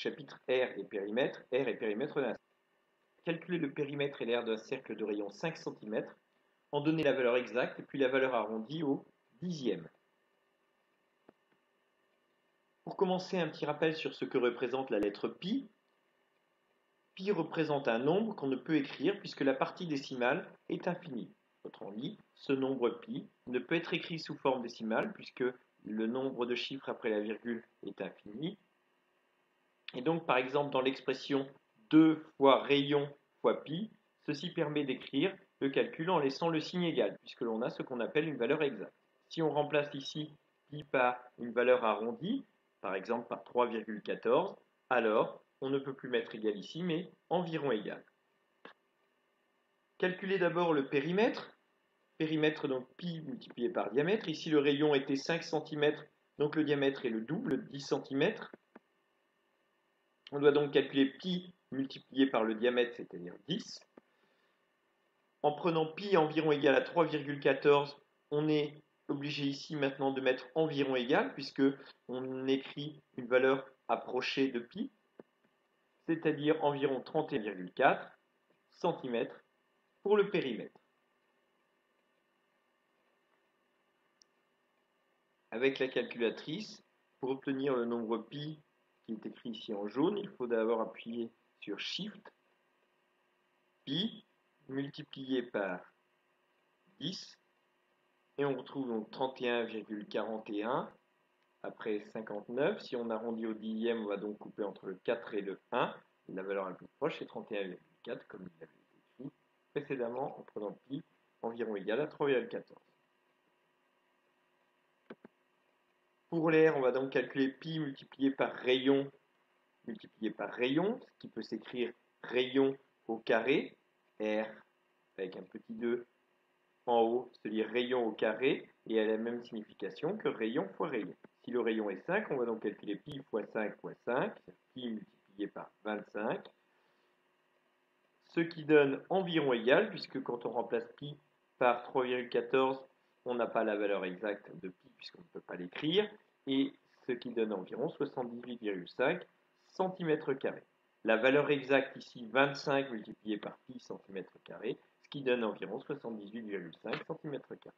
chapitre R et périmètre d'un cercle. Calculer le périmètre et l'aire d'un cercle de rayon 5 cm, en donner la valeur exacte et puis la valeur arrondie au dixième. Pour commencer, un petit rappel sur ce que représente la lettre pi. Pi représente un nombre qu'on ne peut écrire puisque la partie décimale est infinie. Autrement dit, ce nombre pi ne peut être écrit sous forme décimale puisque le nombre de chiffres après la virgule est infini. Et donc, par exemple, dans l'expression 2 fois rayon fois pi, ceci permet d'écrire le calcul en laissant le signe égal, puisque l'on a ce qu'on appelle une valeur exacte. Si on remplace ici pi par une valeur arrondie, par exemple par 3,14, alors on ne peut plus mettre égal ici, mais environ égal. Calculez d'abord le périmètre. Périmètre, donc pi multiplié par diamètre. Ici, le rayon était 5 cm, donc le diamètre est le double, 10 cm. On doit donc calculer pi multiplié par le diamètre, c'est-à-dire 10. En prenant pi environ égal à 3,14, on est obligé ici maintenant de mettre environ égal, puisque on écrit une valeur approchée de pi, c'est-à-dire environ 31,4 cm pour le périmètre. Avec la calculatrice, pour obtenir le nombre pi qui est écrit ici en jaune, il faut d'abord appuyer sur Shift, pi multiplié par 10, et on retrouve donc 31,41 après 59. Si on arrondit au dixième, on va donc couper entre le 4 et le 1. La valeur la plus proche est 31,4 comme il avait été écrit précédemment en prenant pi environ égal à 3,14. Pour l'air, on va donc calculer pi multiplié par rayon, ce qui peut s'écrire rayon au carré, R avec un petit 2 en haut, se lit rayon au carré, et a la même signification que rayon fois rayon. Si le rayon est 5, on va donc calculer pi fois 5 fois 5, pi multiplié par 25, ce qui donne environ égal, puisque quand on remplace pi par 3,14, on n'a pas la valeur exacte de pi, puisqu'on ne peut pas l'écrire, et ce qui donne environ 78,5 cm². La valeur exacte ici, 25 multiplié par pi cm², ce qui donne environ 78,5 cm².